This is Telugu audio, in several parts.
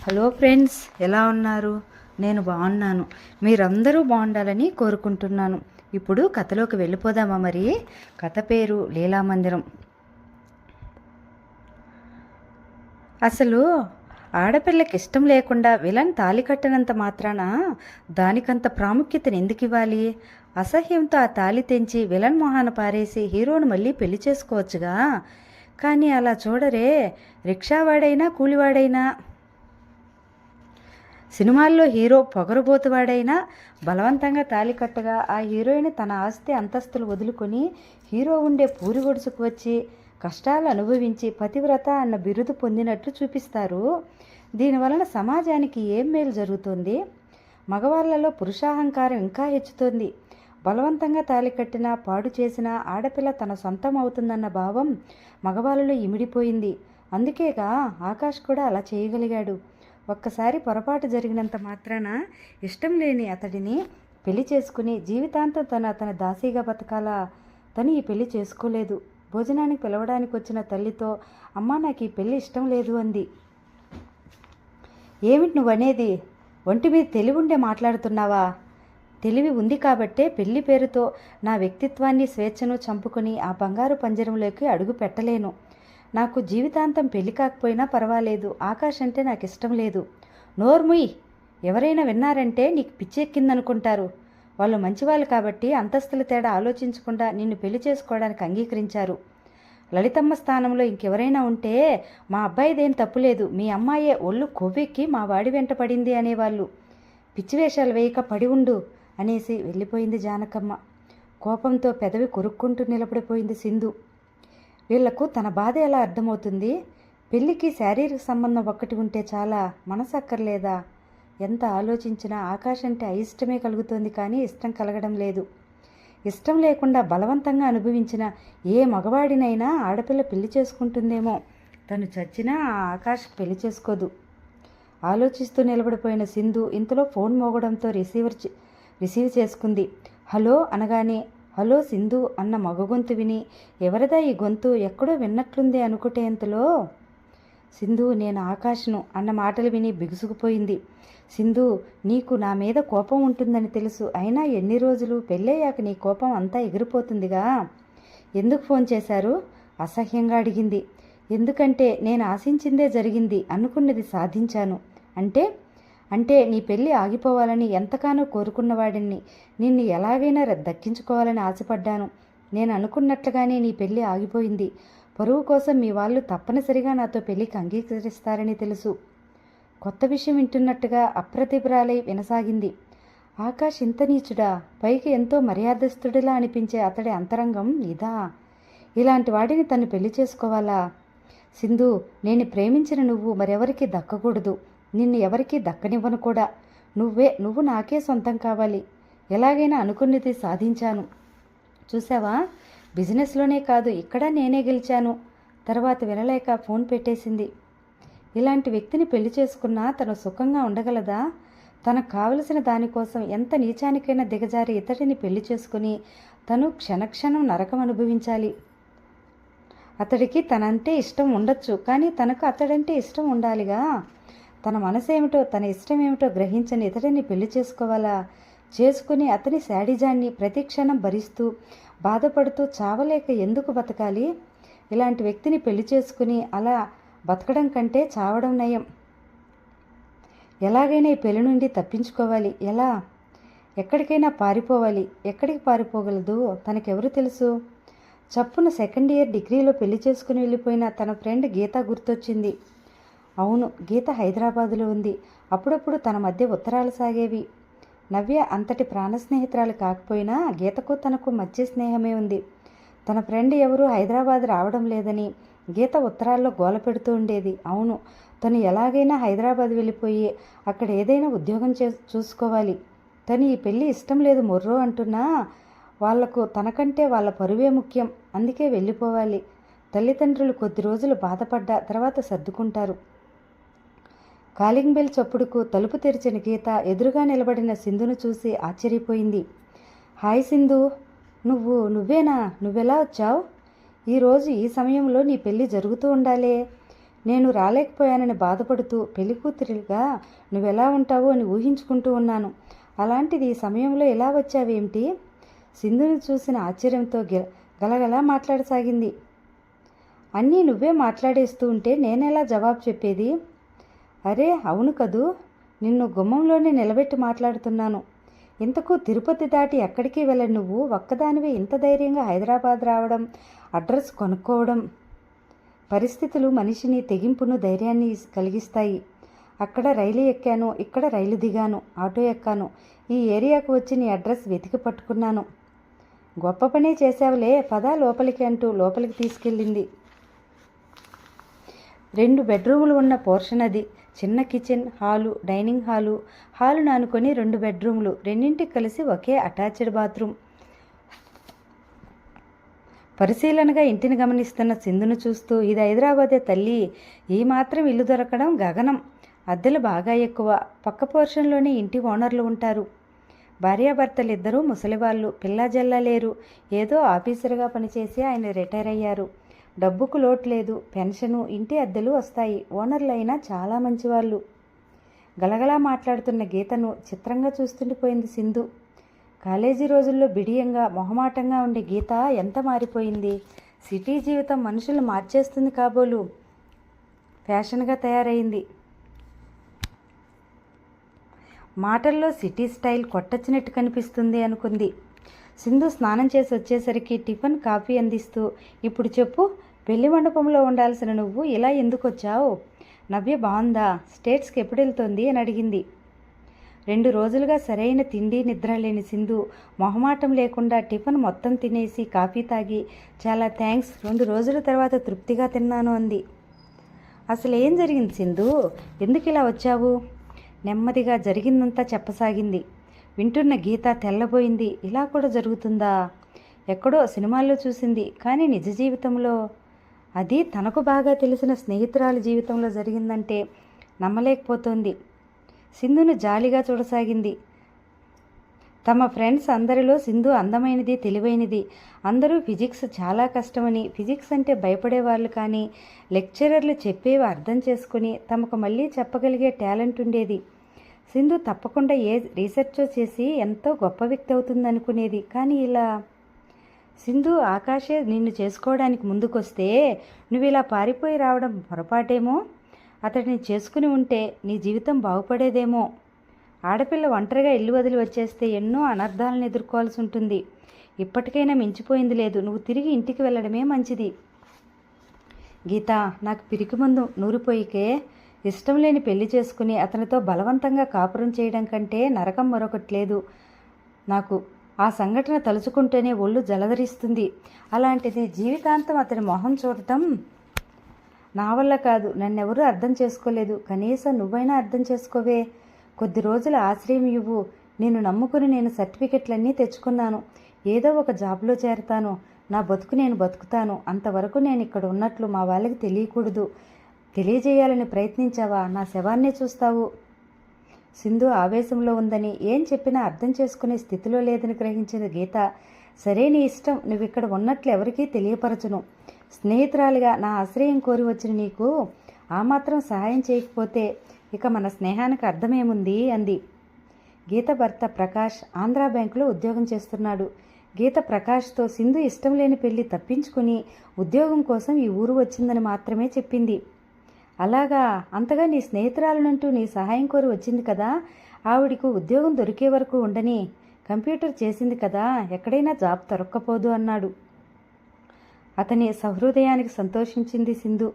హలో ఫ్రెండ్స్, ఎలా ఉన్నారు? నేను బాగున్నాను. మీరందరూ బాగుండాలని కోరుకుంటున్నాను. ఇప్పుడు కథలోకి వెళ్ళిపోదామా? మరి కథ పేరు లీలామందిరం. అసలు ఆడపిల్లకి ఇష్టం లేకుండా విలన్ తాళి కట్టినంత మాత్రాన దానికంత ప్రాముఖ్యతను ఎందుకు ఇవ్వాలి? అసహ్యంతో ఆ తాళి తెంచి విలన్ మొహాన పారేసి హీరోను మళ్ళీ పెళ్లి చేసుకోవచ్చుగా. కానీ అలా చూడరే. రిక్షావాడైనా కూలివాడైనా, సినిమాల్లో హీరో పొగరుబోతువాడైనా బలవంతంగా తాళి కట్టగా ఆ హీరోయిన్ తన ఆస్తి అంతస్తులు వదులుకొని హీరో ఉండే పూరి గొడుసుకు వచ్చి కష్టాలు అనుభవించి పతివ్రత అన్న బిరుదు పొందినట్లు చూపిస్తారు. దీనివలన సమాజానికి ఏం మేలు జరుగుతుంది? మగవాళ్లలో పురుషాహంకారం ఇంకా హెచ్చుతోంది. బలవంతంగా తాళి కట్టినా పాడు చేసినా ఆడపిల్ల తన సొంతం అవుతుందన్న భావం మగవాళ్ళలో ఇమిడిపోయింది. అందుకేగా ఆకాష్ కూడా అలా చేయగలిగాడు. ఒక్కసారి పొరపాటు జరిగినంత మాత్రాన ఇష్టం లేని అతడిని పెళ్లి చేసుకుని జీవితాంతం తన దాసీగా బతకాలా? తను ఈ పెళ్లి చేసుకోలేదు. భోజనానికి పిలవడానికి వచ్చిన తల్లితో, అమ్మా నాకు ఈ పెళ్లి ఇష్టం లేదు అంది. ఏమిటి నువ్వనేది? ఒంటి మీద తెలివి ఉండే మాట్లాడుతున్నావా? తెలివి ఉంది కాబట్టే పెళ్లి పేరుతో నా వ్యక్తిత్వాన్ని స్వేచ్ఛను చంపుకొని ఆ బంగారు పంజరంలోకి అడుగు పెట్టలేను. నాకు జీవితాంతం పెళ్లి కాకపోయినా పర్వాలేదు. ఆకాష్ అంటే నాకు ఇష్టం లేదు. నోర్ముయ్. ఎవరైనా విన్నారంటే నీకు పిచ్చెక్కిందనుకుంటారు. వాళ్ళు మంచివాళ్ళు కాబట్టి అంతస్తుల తేడా ఆలోచించకుండా నిన్ను పెళ్లి చేసుకోవడానికి అంగీకరించారు. లలితమ్మ స్థానంలో ఇంకెవరైనా ఉంటే మా అబ్బాయిదేం తప్పులేదు, మీ అమ్మాయే ఒళ్ళు కొవ్వెక్కి మా వాడి వెంట పడింది అనేవాళ్ళు. పిచ్చివేషాలు వేయక పడి ఉండు అనేసి వెళ్ళిపోయింది జానకమ్మ. కోపంతో పెదవి కొరుక్కుంటూ నిలబడిపోయింది సింధు. వీళ్లకు తన బాధ ఎలా అర్థమవుతుంది? పెళ్లికి శారీరక సంబంధం ఒక్కటి ఉంటే చాలా, మనసు అక్కర్లేదా? ఎంత ఆలోచించినా ఆకాష్ అంటే అయిష్టమే కలుగుతోంది కానీ ఇష్టం కలగడం లేదు. ఇష్టం లేకుండా బలవంతంగా అనుభవించిన ఏ మగవాడినైనా ఆడపిల్ల పెళ్లి చేసుకుంటుందేమో. తను చచ్చినా ఆ ఆకాష్ పెళ్లి చేసుకోదు. ఆలోచిస్తూ నిలబడిపోయిన సింధు ఇంతలో ఫోన్ మోగడంతో రిసీవ్ చేసుకుంది. హలో అనగానే హలో సింధు అన్న మగ గొంతు విని ఎవరిదా ఈ గొంతు, ఎక్కడో విన్నట్లుంది అనుకునేంతలో సింధు నేను ఆకాష్ను అన్న మాటలు విని బిగుసుకుపోయింది. సింధు, నీకు నా మీద కోపం ఉంటుందని తెలుసు. అయినా ఎన్ని రోజులు? పెళ్ళయ్యాక నీ కోపం అంతా ఎగిరిపోతుందిగా. ఎందుకు ఫోన్ చేశారు? అసహ్యంగా అడిగింది. ఎందుకంటే నేను ఆశించిందే జరిగింది, అనుకున్నది సాధించాను. అంటే నీ పెళ్ళి ఆగిపోవాలని ఎంతగానో కోరుకున్నవాడిని. నిన్ను ఎలాగైనా దక్కించుకోవాలని ఆశపడ్డాను. నేను అనుకున్నట్లుగానే నీ పెళ్ళి ఆగిపోయింది. పరువు కోసం మీ వాళ్ళు తప్పనిసరిగా నాతో పెళ్ళికి అంగీకరిస్తారని తెలుసు. కొత్త విషయం వింటున్నట్టుగా అప్రతిభరాలై వినసాగింది. ఆకాష్ ఇంత నీచుడా? పైకి ఎంతో మర్యాదస్తుడిలా అనిపించే అతడి అంతరంగం ఇదా? ఇలాంటి వాడిని తను పెళ్లి చేసుకోవాలా? సింధు, నేను ప్రేమించిన నువ్వు మరెవరికి దక్కకూడదు. నిన్ను ఎవరికీ దక్కనివ్వను కూడా. నువ్వు నాకే సొంతం కావాలి. ఎలాగైనా అనుకున్నది సాధించాను. చూసావా, బిజినెస్లోనే కాదు ఇక్కడ నేనే గెలిచాను. తర్వాత వినలేక ఫోన్ పెట్టేసింది. ఇలాంటి వ్యక్తిని పెళ్లి చేసుకున్నా తను సుఖంగా ఉండగలదా? తనకు కావలసిన దానికోసం ఎంత నీచానికైనా దిగజారి ఇతడిని పెళ్లి చేసుకుని తను క్షణక్షణం నరకం అనుభవించాలి. అతడికి తనంటే ఇష్టం ఉండొచ్చు, కానీ తనకు అతడంటే ఇష్టం ఉండాలిగా. తన మనసేమిటో తన ఇష్టం ఏమిటో గ్రహించని ఇతడిని పెళ్లి చేసుకోవాలా? చేసుకుని అతని శాడిజాన్ని ప్రతిక్షణం భరిస్తూ బాధపడుతూ చావలేక ఎందుకు బతకాలి? ఇలాంటి వ్యక్తిని పెళ్లి చేసుకుని అలా బతకడం కంటే చావడం నయం. ఎలాగైనా ఈ పెళ్లి నుండి తప్పించుకోవాలి. ఎలా? ఎక్కడికైనా పారిపోవాలి. ఎక్కడికి పారిపోగలదు? తనకెవరు తెలుసు? చప్పున సెకండ్ ఇయర్ డిగ్రీలో పెళ్లి చేసుకుని వెళ్ళిపోయిన తన ఫ్రెండ్ గీత గుర్తొచ్చింది. అవును, గీత హైదరాబాదులో ఉంది. అప్పుడప్పుడు తన మధ్య ఉత్తరాలు సాగేవి. నవ్య అంతటి ప్రాణ స్నేహితురాలు కాకపోయినా గీతకు తనకు మధ్య స్నేహమే ఉంది. తన ఫ్రెండ్ ఎవరూ హైదరాబాద్ రావడం లేదని గీత ఉత్తరాల్లో గోల పెడుతూ ఉండేది. అవును, తను ఎలాగైనా హైదరాబాద్ వెళ్ళిపోయి అక్కడ ఏదైనా ఉద్యోగం చూసుకోవాలి. తను ఈ పెళ్ళి ఇష్టం లేదు మొర్రో అంటున్నా వాళ్లకు తనకంటే వాళ్ళ పరువే ముఖ్యం. అందుకే వెళ్ళిపోవాలి. తల్లిదండ్రులు కొద్ది రోజులు బాధపడ్డా తర్వాత సర్దుకుంటారు. కాలింగ్ బెల్ చప్పుడుకు తలుపు తెరిచిన గీత ఎదురుగా నిలబడిన సింధును చూసి ఆశ్చర్యపోయింది. హాయ్ సింధు, నువ్వేనా? నువ్వెలా వచ్చావు? ఈరోజు ఈ సమయంలో నీ పెళ్ళి జరుగుతూ ఉండాలే. నేను రాలేకపోయానని బాధపడుతూ పెళ్లికూతురిగా నువ్వెలా ఉంటావో అని ఊహించుకుంటూ ఉన్నాను. అలాంటిది ఈ సమయంలో ఎలా వచ్చావేమిటి? సింధుని చూసిన ఆశ్చర్యంతో గలగలా మాట్లాడసాగింది. అన్నీ నువ్వే మాట్లాడేస్తూ ఉంటే నేనెలా జవాబు చెప్పేది? అరే అవును కదూ, నిన్ను గుమ్మంలోనే నిలబెట్టి మాట్లాడుతున్నాను. ఇంతకు తిరుపతి దాటి ఎక్కడికి వెళ్ళ నువ్వు ఒక్కదానివే ఇంత ధైర్యంగా హైదరాబాద్ రావడం, అడ్రస్ కొనుక్కోవడం. పరిస్థితులు మనిషిని తెగింపును ధైర్యాన్ని కలిగిస్తాయి. అక్కడ రైలు ఎక్కాను, ఇక్కడ రైలు దిగాను, ఆటో ఎక్కాను, ఈ ఏరియాకు వచ్చి నీ అడ్రస్ వెతికి పట్టుకున్నాను. గొప్ప పనే చేశావులే, పదా లోపలికి అంటూ లోపలికి తీసుకెళ్ళింది. 2 బెడ్రూములు ఉన్న పోర్షన్ అది. చిన్న కిచెన్, హాలు, డైనింగ్ హాలును అనుకొని 2 బెడ్రూములు, రెండింటికి కలిసి ఒకే అటాచ్డ్ బాత్రూమ్. పరిశీలనగా ఇంటిని గమనిస్తున్న సింధును చూస్తూ, ఇది హైదరాబాదే తల్లి, ఈ మాత్రం ఇల్లు దొరకడం గగనం. అద్దెలు బాగా ఎక్కువ. పక్క పోర్షన్లోనే ఇంటి ఓనర్లు ఉంటారు. భార్యాభర్తలిద్దరూ ముసలివాళ్ళు, పిల్లాజల్లా లేరు. ఏదో ఆఫీసర్గా పనిచేసి ఆయన రిటైర్ అయ్యారు. డబ్బుకు లోటు లేదు. పెన్షను, ఇంటి అద్దెలు వస్తాయి. ఓనర్లైనా చాలా మంచివాళ్ళు. గలగలా మాట్లాడుతున్న గీతను చిత్రంగా చూస్తుండిపోయింది సింధు. కాలేజీ రోజుల్లో బిడియంగా మొహమాటంగా ఉండే గీత ఎంత మారిపోయింది. సిటీ జీవితం మనుషులు మార్చేస్తుంది కాబోలు. ఫ్యాషన్గా తయారైంది. మాటల్లో సిటీ స్టైల్ కొట్టొచ్చినట్టు కనిపిస్తుంది అనుకుంది. సింధు స్నానం చేసి వచ్చేసరికి టిఫిన్, కాఫీ అందిస్తూ, ఇప్పుడు చెప్పు, పెళ్లి మండపంలో ఉండాల్సిన నువ్వు ఇలా ఎందుకు వచ్చావు? నవ్య బాగుందా? స్టేట్స్కి ఎప్పుడు వెళ్తోంది అని అడిగింది. 2 రోజులుగా సరైన తిండి నిద్ర లేని సింధు మొహమాటం లేకుండా టిఫిన్ మొత్తం తినేసి కాఫీ తాగి, చాలా థ్యాంక్స్, 2 రోజుల తర్వాత తృప్తిగా తిన్నాను అంది. అసలు ఏం జరిగింది సింధు? ఎందుకు ఇలా వచ్చావు? నెమ్మదిగా జరిగిందంతా చెప్పసాగింది. వింటున్న గీత తెల్లబోయింది. ఇలా కూడా జరుగుతుందా? ఎక్కడో సినిమాల్లో చూసింది, కానీ నిజ జీవితంలో, అది తనకు బాగా తెలిసిన స్నేహితురాలి జీవితంలో జరిగిందంటే నమ్మలేకపోతోంది. సింధును జాలిగా చూడసాగింది. తమ ఫ్రెండ్స్ అందరిలో సింధు అందమైనది, తెలివైనది. అందరూ ఫిజిక్స్ చాలా కష్టమని, ఫిజిక్స్ అంటే భయపడేవాళ్ళు, కానీ లెక్చరర్లు చెప్పేవి అర్థం చేసుకుని తమకు మళ్ళీ చెప్పగలిగే టాలెంట్ ఉండేది. సింధు తప్పకుండా ఏ రీసెర్చో చేసి ఎంతో గొప్ప వ్యక్తి అవుతుందనుకునేది. కానీ ఇలా, సింధు, ఆకాశే నిన్ను చేసుకోవడానికి ముందుకొస్తే నువ్వు ఇలా పారిపోయి రావడం పొరపాటేమో. అతడిని చేసుకుని ఉంటే నీ జీవితం బాగుపడేదేమో. ఆడపిల్ల ఒంటరిగా ఇల్లు వదిలి వచ్చేస్తే ఎన్నో అనర్థాలను ఎదుర్కోవాల్సి ఉంటుంది. ఇప్పటికైనా మించిపోయింది లేదు. నువ్వు తిరిగి ఇంటికి వెళ్ళడమే మంచిది. గీత, నాకు పిరికి ముందు నూరిపోయికే. ఇష్టం లేని పెళ్లి చేసుకుని అతనితో బలవంతంగా కాపురం చేయడం కంటే నరకం మరొకటి లేదు నాకు. ఆ సంఘటన తలుచుకుంటేనే ఒళ్ళు జలధరిస్తుంది. అలాంటిది జీవితాంతం అతని మొహం చూడటం నా వల్ల కాదు. నన్నెవరూ అర్థం చేసుకోలేదు. కనీసం నువ్వైనా అర్థం చేసుకోవే. కొద్ది రోజుల ఆశ్రయం ఇవ్వు. నేను నమ్ముకుని నేను సర్టిఫికెట్లన్నీ తెచ్చుకున్నాను. ఏదో ఒక జాబ్లో చేరతాను. నా బతుకు నేను బతుకుతాను. అంతవరకు నేను ఇక్కడ ఉన్నట్లు మా వాళ్ళకి తెలియకూడదు. తెలియజేయాలని ప్రయత్నించావా? నా శవాన్నే చూస్తావు. సింధు ఆవేశంలో ఉందని, ఏం చెప్పినా అర్థం చేసుకునే స్థితిలో లేదని గ్రహించిన గీత, సరే నీ ఇష్టం, నువ్వు ఇక్కడ ఉన్నట్లు ఎవరికీ తెలియపరచును. స్నేహితురాలిగా నా ఆశ్రయం కోరి వచ్చిన నీకు ఆ మాత్రం సహాయం చేయకపోతే ఇక మన స్నేహానికి అర్థమేముంది అంది. గీత భర్త ప్రకాష్ ఆంధ్రా బ్యాంకులో ఉద్యోగం చేస్తున్నాడు. గీత ప్రకాష్తో సింధు ఇష్టం లేని పెళ్లి తప్పించుకుని ఉద్యోగం కోసం ఈ ఊరు వచ్చిందని మాత్రమే చెప్పింది. అలాగా? అంతగా నీ స్నేహితురాలనంటూ నీ సహాయం కోరి వచ్చింది కదా. ఆవిడికి ఉద్యోగం దొరికే వరకు ఉండని. కంప్యూటర్ చేసింది కదా, ఎక్కడైనా జాబ్ దొరక్కపోదు అన్నాడు. అతని సహృదయానికి సంతోషించింది సింధు.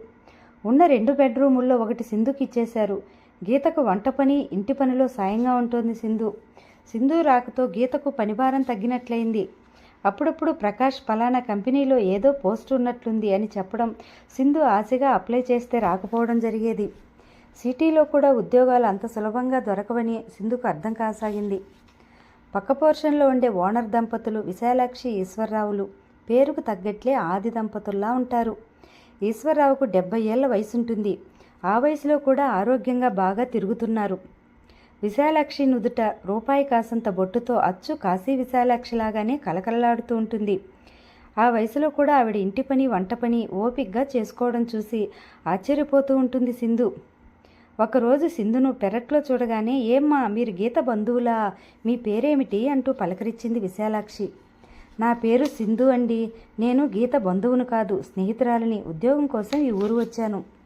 ఉన్న 2 బెడ్రూముల్లో ఒకటి సింధుకి ఇచ్చేశారు. గీతకు వంట పని, ఇంటి పనిలో సాయంగా ఉంటుంది సింధు. సింధు రాకతో గీతకు పనిభారం తగ్గినట్లయింది. అప్పుడప్పుడు ప్రకాష్ ఫలానా కంపెనీలో ఏదో పోస్ట్ ఉన్నట్లుంది అని చెప్పడం, సింధు ఆశగా అప్లై చేస్తే రాకపోవడం జరిగేది. సిటీలో కూడా ఉద్యోగాలు అంత సులభంగా దొరకవని సింధుకు అర్థం కాసాగింది. పక్క పోర్షన్లో ఉండే ఓనర్ దంపతులు విశాలాక్షి, ఈశ్వర్రావులు. పేరుకు తగ్గట్లే ఆది దంపతుల్లా ఉంటారు. ఈశ్వర్రావుకు 70 ఏళ్ల వయసుంటుంది. ఆ వయసులో కూడా ఆరోగ్యంగా బాగా తిరుగుతున్నారు. విశాలాక్షి నుదుట రూపాయి కాసంత బొట్టుతో అచ్చు కాశీ విశాలాక్షిలాగానే కలకలలాడుతూ ఉంటుంది. ఆ వయసులో కూడా ఆవిడ ఇంటి పని వంట పని ఓపిగ్గా చేసుకోవడం చూసి ఆశ్చర్యపోతూ ఉంటుంది సింధు. ఒకరోజు సింధును పెరట్లో చూడగానే, ఏమ్మా మీరు గీత బంధువులా, మీ పేరేమిటి అంటూ పలకరించింది విశాలాక్షి. నా పేరు సింధు అండి. నేను గీత బంధువును కాదు, స్నేహితురాలిని. ఉద్యోగం కోసం ఈ ఊరు వచ్చాను.